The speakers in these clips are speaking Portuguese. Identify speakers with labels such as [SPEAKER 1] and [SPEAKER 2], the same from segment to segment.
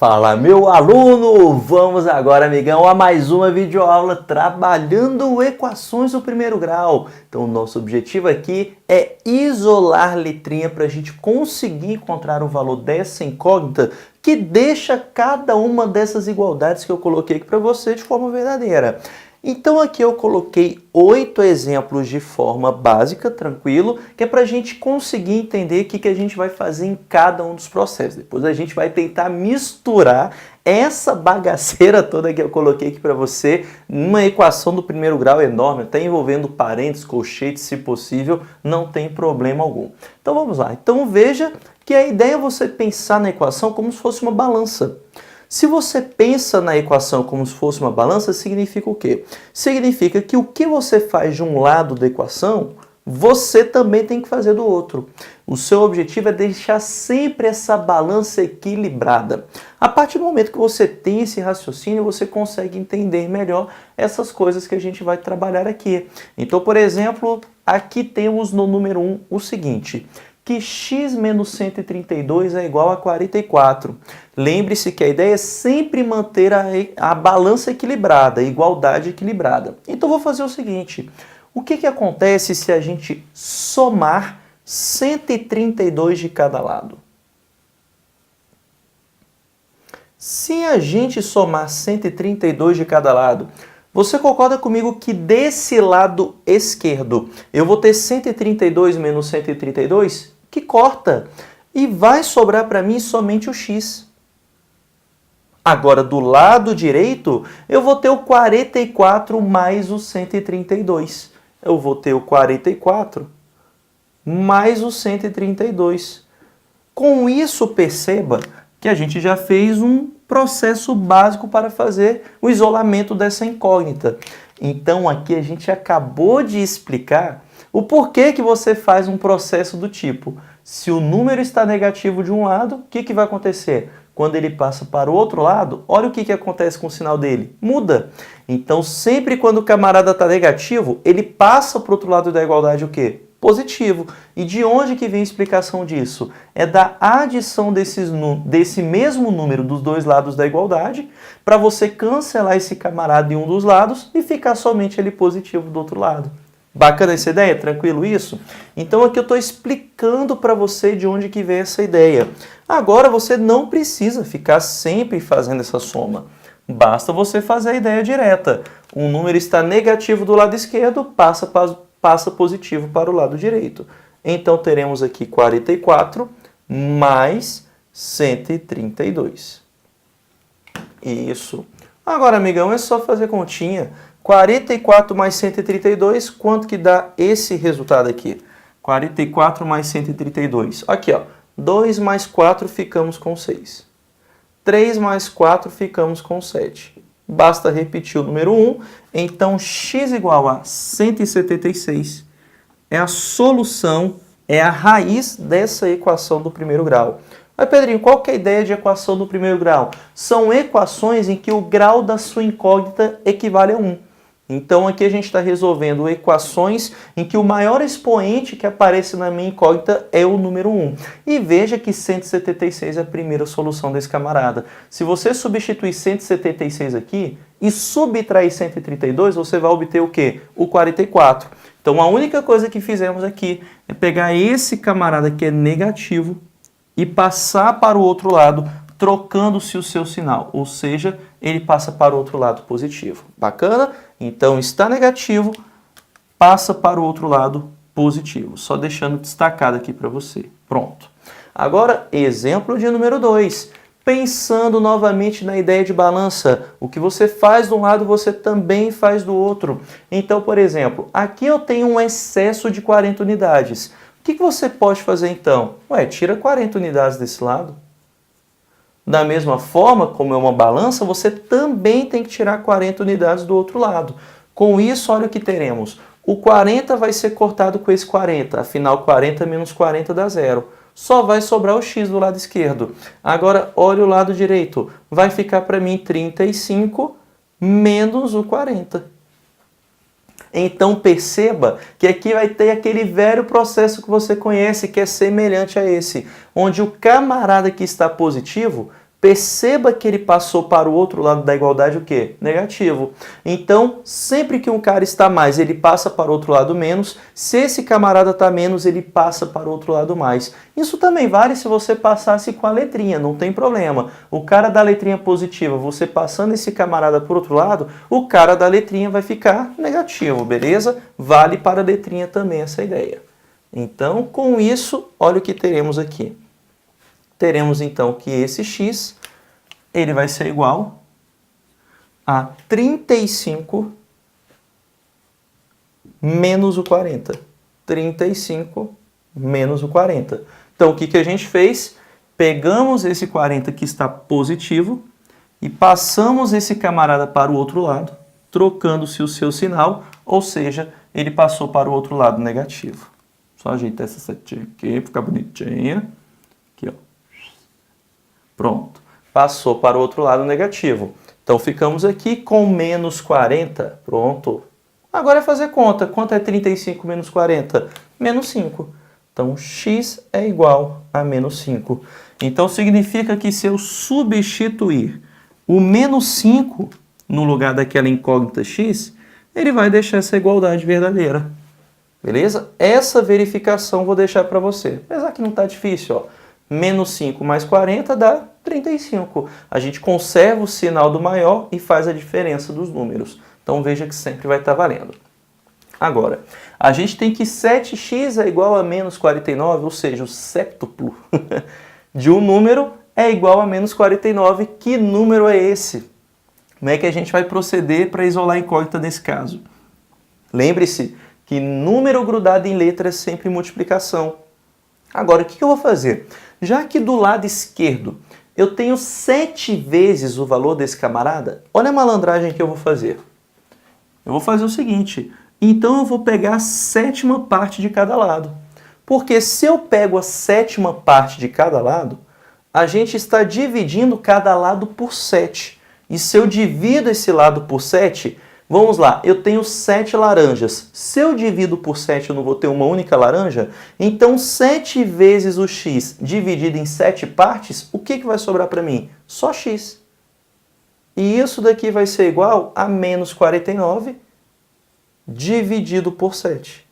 [SPEAKER 1] Fala, meu aluno! Vamos agora, amigão, a mais uma videoaula trabalhando equações do primeiro grau. Então, o nosso objetivo aqui é isolar letrinha para a gente conseguir encontrar o valor dessa incógnita que deixa cada uma dessas igualdades que eu coloquei aqui para você de forma verdadeira. Então aqui eu coloquei 8 exemplos de forma básica, tranquilo, que é para a gente conseguir entender o que a gente vai fazer em cada um dos processos. Depois a gente vai tentar misturar essa bagaceira toda que eu coloquei aqui para você numa equação do primeiro grau enorme, até envolvendo parênteses, colchetes, se possível, não tem problema algum. Então vamos lá. Então veja que a ideia é você pensar na equação como se fosse uma balança. Se você pensa na equação como se fosse uma balança, significa o quê? Significa que o que você faz de um lado da equação, você também tem que fazer do outro. O seu objetivo é deixar sempre essa balança equilibrada. A partir do momento que você tem esse raciocínio, você consegue entender melhor essas coisas que a gente vai trabalhar aqui. Então, por exemplo, aqui temos no número 1 o seguinte: que x menos 132 é igual a 44. Lembre-se que a ideia é sempre manter a balança equilibrada, a igualdade equilibrada. Então vou fazer o seguinte: o que acontece se a gente somar 132 de cada lado? Se a gente somar 132 de cada lado, você concorda comigo que desse lado esquerdo eu vou ter 132 menos 132, que corta, e vai sobrar para mim somente o x. Agora, do lado direito, eu vou ter o 44 mais o 132. Eu vou ter o 44 mais o 132. Com isso, perceba que a gente já fez um processo básico para fazer o isolamento dessa incógnita. Então, aqui a gente acabou de explicar o porquê que você faz um processo do tipo: se o número está negativo de um lado, o que vai acontecer? Quando ele passa para o outro lado, olha o que acontece com o sinal dele. Muda. Então, sempre quando o camarada está negativo, ele passa para o outro lado da igualdade o quê? Positivo. E de onde que vem a explicação disso? É da adição desse mesmo número dos dois lados da igualdade, para você cancelar esse camarada em um dos lados e ficar somente ele positivo do outro lado. Bacana essa ideia? Tranquilo isso? Então aqui eu estou explicando para você de onde que vem essa ideia. Agora você não precisa ficar sempre fazendo essa soma. Basta você fazer a ideia direta. Um número está negativo do lado esquerdo, passa positivo para o lado direito. Então teremos aqui 44 mais 132. Isso. Agora, amigão, é só fazer continha. 44 mais 132, quanto que dá esse resultado aqui? 44 mais 132. Aqui, ó. 2 mais 4 ficamos com 6. 3 mais 4 ficamos com 7. Basta repetir o número 1. Então, x igual a 176 é a solução, é a raiz dessa equação do primeiro grau. Mas, Pedrinho, qual que é a ideia de equação do primeiro grau? São equações em que o grau da sua incógnita equivale a 1. Então, aqui a gente está resolvendo equações em que o maior expoente que aparece na minha incógnita é o número 1. E veja que 176 é a primeira solução desse camarada. Se você substituir 176 aqui e subtrair 132, você vai obter o quê? O 44. Então, a única coisa que fizemos aqui é pegar esse camarada que é negativo e passar para o outro lado, trocando-se o seu sinal, ou seja, ele passa para o outro lado positivo. Bacana? Então, está negativo, passa para o outro lado positivo. Só deixando destacado aqui para você. Pronto. Agora, exemplo de número 2. Pensando novamente na ideia de balança, o que você faz de um lado, você também faz do outro. Então, por exemplo, aqui eu tenho um excesso de 40 unidades. O que você pode fazer então? Tira 40 unidades desse lado. Da mesma forma, como é uma balança, você também tem que tirar 40 unidades do outro lado. Com isso, olha o que teremos. O 40 vai ser cortado com esse 40. Afinal, 40 menos 40 dá 0. Só vai sobrar o x do lado esquerdo. Agora, olha o lado direito. Vai ficar para mim 35 menos o 40. Então perceba que aqui vai ter aquele velho processo que você conhece, que é semelhante a esse, onde o camarada que está positivo Perceba que ele passou para o outro lado da igualdade o quê? Negativo. Então, sempre que um cara está mais, ele passa para o outro lado menos. Se esse camarada está menos, ele passa para o outro lado mais. Isso também vale se você passasse com a letrinha, não tem problema. O cara da letrinha positiva, você passando esse camarada para o outro lado, o cara da letrinha vai ficar negativo, beleza? Vale para a letrinha também essa ideia. Então, com isso, olha o que teremos aqui. Teremos então que esse x ele vai ser igual a 35 menos o 40. 35 menos o 40. Então, o que a gente fez? Pegamos esse 40 que está positivo e passamos esse camarada para o outro lado, trocando-se o seu sinal, ou seja, ele passou para o outro lado negativo. Só ajeitar essa setinha aqui, ficar bonitinha. Aqui, ó. Pronto. Passou para o outro lado negativo. Então, ficamos aqui com menos 40. Pronto. Agora é fazer conta. Quanto é 35 menos 40? Menos 5. Então, x é igual a menos 5. Então, significa que se eu substituir o menos 5 no lugar daquela incógnita x, ele vai deixar essa igualdade verdadeira. Beleza? Essa verificação vou deixar para você. Apesar que não está difícil, ó. Menos 5 mais 40 dá 35. A gente conserva o sinal do maior e faz a diferença dos números. Então veja que sempre vai estar valendo. Agora, a gente tem que 7x é igual a menos 49, ou seja, o séptuplo de um número é igual a menos 49. Que número é esse? Como é que a gente vai proceder para isolar a incógnita nesse caso? Lembre-se que número grudado em letra é sempre multiplicação. Agora, o que eu vou fazer? Já que do lado esquerdo eu tenho 7 vezes o valor desse camarada, olha a malandragem que eu vou fazer. Eu vou fazer o seguinte, então eu vou pegar a 7ª parte de cada lado. Porque se eu pego a 7ª parte de cada lado, a gente está dividindo cada lado por 7. E se eu divido esse lado por 7, vamos lá, eu tenho 7 laranjas. Se eu divido por 7, eu não vou ter uma única laranja? Então, 7 vezes o x dividido em 7 partes, o que vai sobrar para mim? Só x. E isso daqui vai ser igual a menos 49 dividido por 7.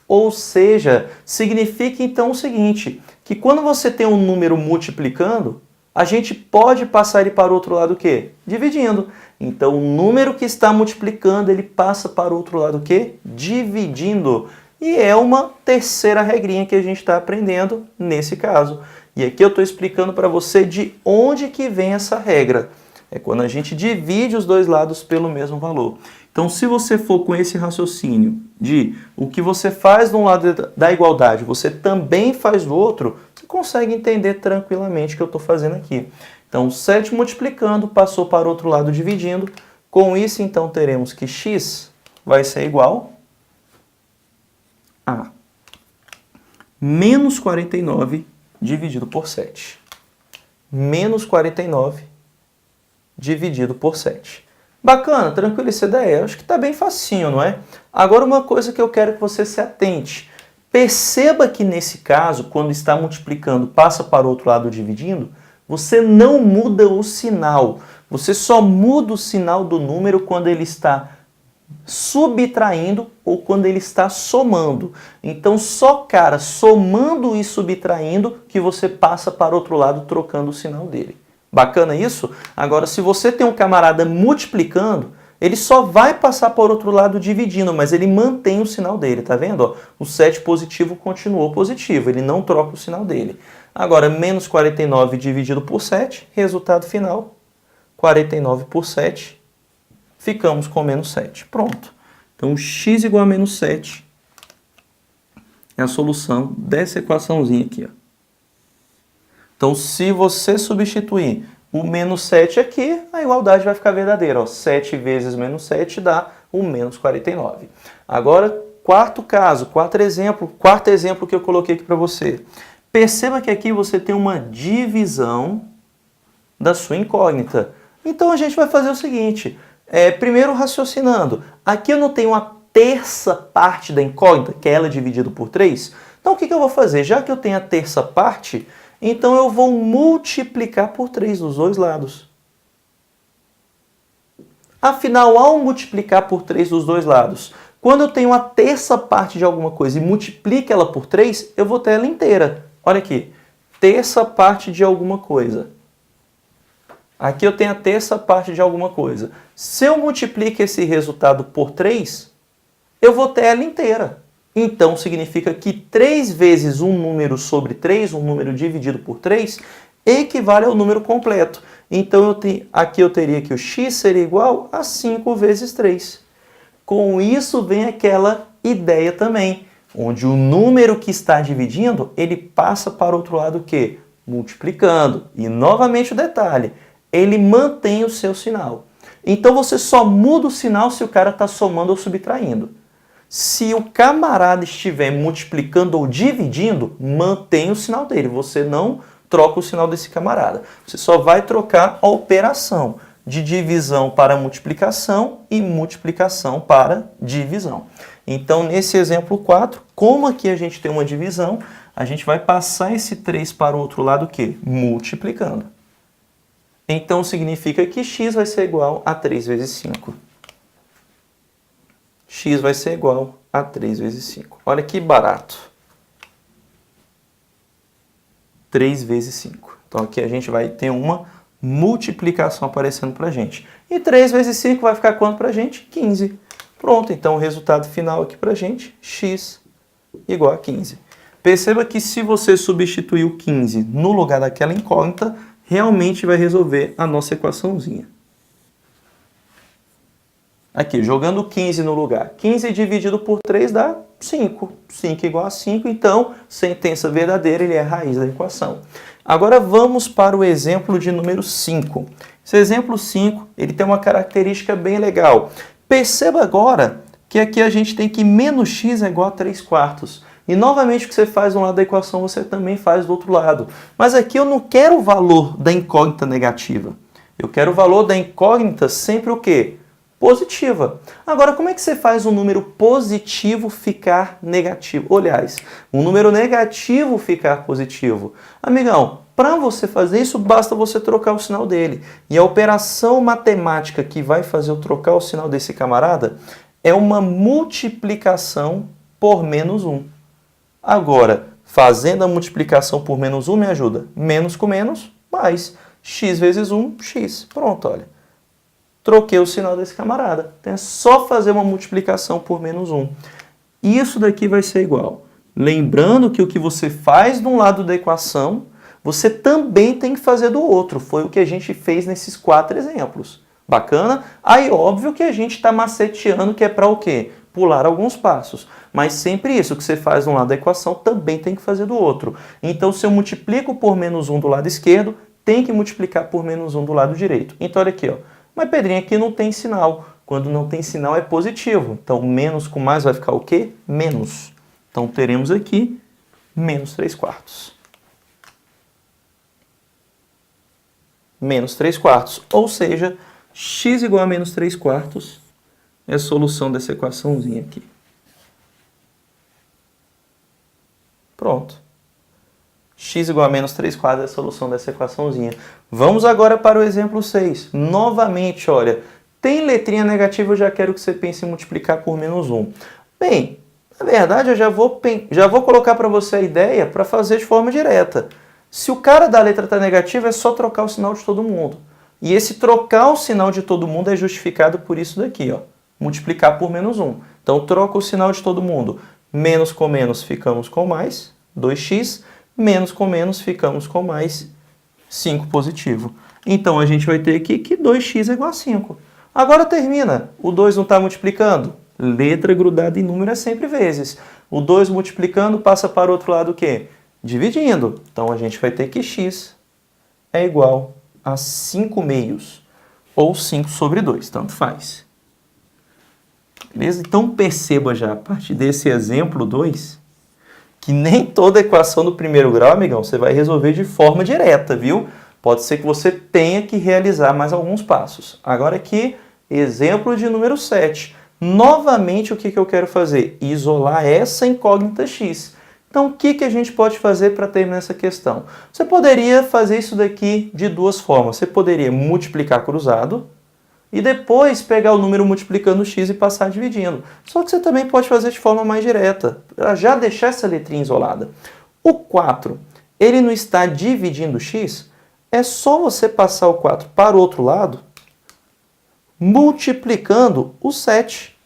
[SPEAKER 1] Ou seja, significa então o seguinte, que quando você tem um número multiplicando, a gente pode passar ele para o outro lado o quê? Dividindo. Então, o número que está multiplicando, ele passa para o outro lado o quê? Dividindo. E é uma terceira regrinha que a gente está aprendendo nesse caso. E aqui eu estou explicando para você de onde que vem essa regra. É quando a gente divide os dois lados pelo mesmo valor. Então, se você for com esse raciocínio de o que você faz de um lado da igualdade, você também faz do outro, você consegue entender tranquilamente o que eu estou fazendo aqui. Então, 7 multiplicando, passou para o outro lado dividindo. Com isso, então, teremos que x vai ser igual a menos 49 dividido por 7. Menos 49 dividido por 7. Bacana, tranquila essa ideia? Acho que está bem facinho, não é? Agora, uma coisa que eu quero que você se atente. Perceba que nesse caso, quando está multiplicando, passa para o outro lado dividindo, você não muda o sinal. Você só muda o sinal do número quando ele está subtraindo ou quando ele está somando. Então, só, cara, somando e subtraindo que você passa para o outro lado trocando o sinal dele. Bacana isso? Agora, se você tem um camarada multiplicando, ele só vai passar por outro lado dividindo, mas ele mantém o sinal dele, tá vendo? Ó, o 7 positivo continuou positivo, ele não troca o sinal dele. Agora, menos 49 dividido por 7, resultado final, 49 por 7, ficamos com menos 7. Pronto. Então, x igual a menos 7 é a solução dessa equaçãozinha aqui, ó. Então, se você substituir o menos 7 aqui, a igualdade vai ficar verdadeira. Ó. 7 vezes menos 7 dá o menos 49. Agora, quarto exemplo que eu coloquei aqui para você. Perceba que aqui você tem uma divisão da sua incógnita. Então, a gente vai fazer o seguinte. Primeiro, raciocinando. Aqui eu não tenho uma terça parte da incógnita, que é ela dividida por 3. Então, o que eu vou fazer? Já que eu tenho a terça parte, Então eu vou multiplicar por 3 dos dois lados. Afinal, ao multiplicar por 3 dos dois lados, quando eu tenho a terça parte de alguma coisa e multiplico ela por 3, eu vou ter ela inteira. Olha aqui, terça parte de alguma coisa. Aqui eu tenho a terça parte de alguma coisa. Se eu multiplico esse resultado por 3, eu vou ter ela inteira. Então, significa que 3 vezes um número sobre 3, um número dividido por 3, equivale ao número completo. Então, aqui eu teria que o x seria igual a 5 vezes 3. Com isso vem aquela ideia também, onde o número que está dividindo, ele passa para o outro lado o quê? Multiplicando. E, novamente, o detalhe, ele mantém o seu sinal. Então, você só muda o sinal se o cara está somando ou subtraindo. Se o camarada estiver multiplicando ou dividindo, mantém o sinal dele. Você não troca o sinal desse camarada. Você só vai trocar a operação de divisão para multiplicação e multiplicação para divisão. Então, nesse exemplo 4, como aqui a gente tem uma divisão, a gente vai passar esse 3 para o outro lado o quê? Multiplicando. Então, significa que x vai ser igual a 3 vezes 5. X vai ser igual a 3 vezes 5. Olha que barato. 3 vezes 5. Então, aqui a gente vai ter uma multiplicação aparecendo para a gente. E 3 vezes 5 vai ficar quanto para a gente? 15. Pronto, então o resultado final aqui para a gente, x igual a 15. Perceba que se você substituir o 15 no lugar daquela incógnita, realmente vai resolver a nossa equaçãozinha. Aqui, jogando 15 no lugar. 15 dividido por 3 dá 5. 5 igual a 5, então, sentença verdadeira, ele é a raiz da equação. Agora vamos para o exemplo de número 5. Esse exemplo 5, ele tem uma característica bem legal. Perceba agora que aqui a gente tem que menos x é igual a 3 quartos. E novamente o que você faz de um lado da equação, você também faz do outro lado. Mas aqui eu não quero o valor da incógnita negativa. Eu quero o valor da incógnita sempre o quê? Positiva. Agora, como é que você faz um número positivo ficar negativo? Aliás, um número negativo ficar positivo. Amigão, para você fazer isso, basta você trocar o sinal dele. E a operação matemática que vai fazer eu trocar o sinal desse camarada é uma multiplicação por menos 1. Agora, fazendo a multiplicação por menos 1 me ajuda. Menos com menos, mais. X vezes 1, x. Pronto, olha. Troquei o sinal desse camarada. Então é só fazer uma multiplicação por menos 1. Isso daqui vai ser igual. Lembrando que o que você faz de um lado da equação, você também tem que fazer do outro. Foi o que a gente fez nesses 4 exemplos. Bacana? Aí, óbvio que a gente está maceteando que é para o quê? Pular alguns passos. Mas sempre isso, que você faz de um lado da equação, também tem que fazer do outro. Então, se eu multiplico por menos 1 do lado esquerdo, tem que multiplicar por menos 1 do lado direito. Então, olha aqui, ó. Mas, Pedrinho, aqui não tem sinal. Quando não tem sinal é positivo. Então, menos com mais vai ficar o quê? Menos. Então, teremos aqui menos 3 quartos. Menos 3 quartos. Ou seja, x igual a menos 3 quartos é a solução dessa equaçãozinha aqui. Pronto. X igual a menos 3 quartos é a solução dessa equaçãozinha. Vamos agora para o exemplo 6. Novamente, olha, tem letrinha negativa, eu já quero que você pense em multiplicar por menos 1. Bem, na verdade, eu já vou colocar para você a ideia para fazer de forma direta. Se o cara da letra está negativa, é só trocar o sinal de todo mundo. E esse trocar o sinal de todo mundo é justificado por isso daqui, ó. Multiplicar por menos 1. Então, troca o sinal de todo mundo. Menos com menos, ficamos com mais, 2x. Menos com menos, ficamos com mais 5 positivo. Então, a gente vai ter aqui que 2x é igual a 5. Agora termina. O 2 não está multiplicando? Letra grudada em número é sempre vezes. O 2 multiplicando passa para o outro lado o quê? Dividindo. Então, a gente vai ter que x é igual a 5 meios. Ou 5 sobre 2, tanto faz. Beleza? Então, perceba já, a partir desse exemplo 2... que nem toda equação do primeiro grau, amigão, você vai resolver de forma direta, viu? Pode ser que você tenha que realizar mais alguns passos. Agora aqui, exemplo de número 7. Novamente, o que eu quero fazer? Isolar essa incógnita x. Então, o que a gente pode fazer para terminar essa questão? Você poderia fazer isso daqui de duas formas. Você poderia multiplicar cruzado e depois pegar o número multiplicando x e passar dividindo. Só que você também pode fazer de forma mais direta, para já deixar essa letrinha isolada. O 4, ele não está dividindo x? É só você passar o 4 para o outro lado, multiplicando o 7.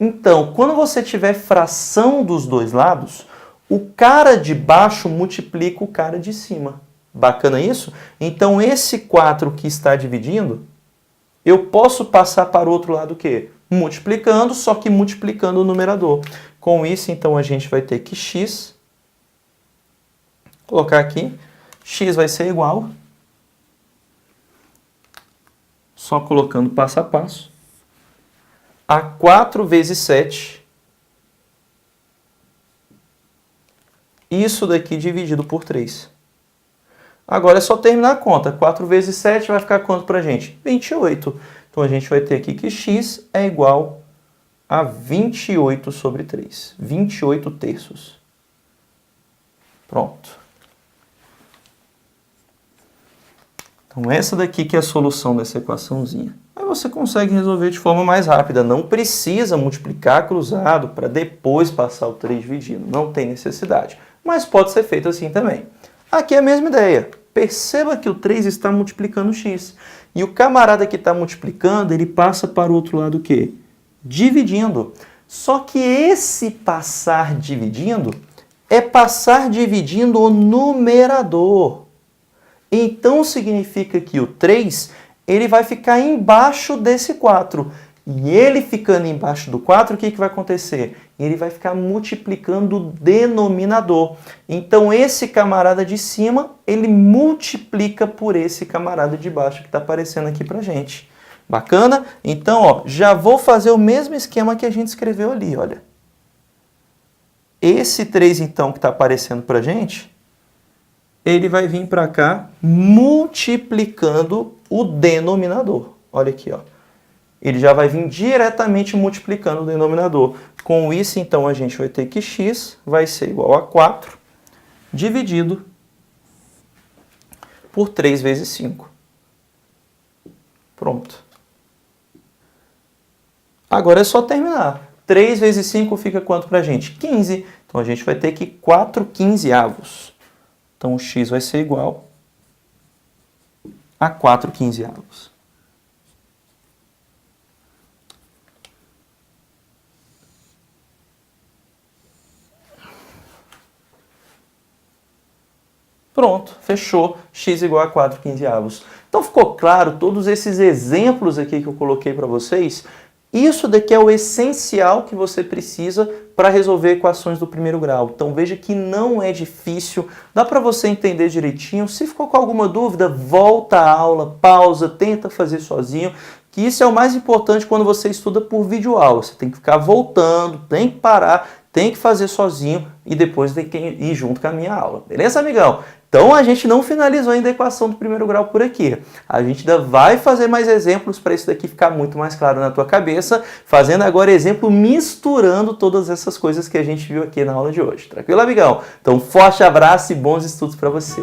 [SPEAKER 1] Então, quando você tiver fração dos dois lados, o cara de baixo multiplica o cara de cima. Bacana isso? Então, esse 4 que está dividindo, eu posso passar para o outro lado o quê? Multiplicando, só que multiplicando o numerador. Com isso, então, a gente vai ter que x, colocar aqui, x vai ser igual, só colocando passo a passo, a 4 vezes 7, isso daqui dividido por 3. Agora é só terminar a conta. 4 vezes 7 vai ficar quanto para a gente? 28. Então a gente vai ter aqui que x é igual a 28 sobre 3. 28 terços. Pronto. Então essa daqui que é a solução dessa equaçãozinha. Aí você consegue resolver de forma mais rápida. Não precisa multiplicar cruzado para depois passar o 3 dividindo. Não tem necessidade. Mas pode ser feito assim também. Aqui é a mesma ideia. Perceba que o 3 está multiplicando x. E o camarada que está multiplicando, ele passa para o outro lado o quê? Dividindo. Só que esse passar dividindo é passar dividindo o numerador. Então significa que o 3 ele vai ficar embaixo desse 4. E ele ficando embaixo do 4, o que vai acontecer? Ele vai ficar multiplicando o denominador. Então esse camarada de cima, ele multiplica por esse camarada de baixo que está aparecendo aqui pra gente. Bacana? Então, ó, já vou fazer o mesmo esquema que a gente escreveu ali, olha. Esse 3, então, que está aparecendo pra gente, ele vai vir para cá multiplicando o denominador. Olha aqui, ó. Ele já vai vir diretamente multiplicando o denominador. Com isso, então, a gente vai ter que x vai ser igual a 4 dividido por 3 vezes 5. Pronto. Agora é só terminar. 3 vezes 5 fica quanto para a gente? 15. Então, a gente vai ter que 4 quinzeavos. Então, o x vai ser igual a 4 quinzeavos. Pronto, fechou. X igual a 4 quinzeavos. Então ficou claro todos esses exemplos aqui que eu coloquei para vocês? Isso daqui é o essencial que você precisa para resolver equações do primeiro grau. Então veja que não é difícil, dá para você entender direitinho. Se ficou com alguma dúvida, volta à aula, pausa, tenta fazer sozinho. Que isso é o mais importante quando você estuda por videoaula. Você tem que ficar voltando, tem que parar, tem que fazer sozinho e depois tem que ir junto com a minha aula. Beleza, amigão? Então a gente não finalizou ainda a equação do primeiro grau por aqui. A gente ainda vai fazer mais exemplos para isso daqui ficar muito mais claro na tua cabeça, fazendo agora exemplo misturando todas essas coisas que a gente viu aqui na aula de hoje. Tranquilo, amigão? Então forte abraço e bons estudos para você.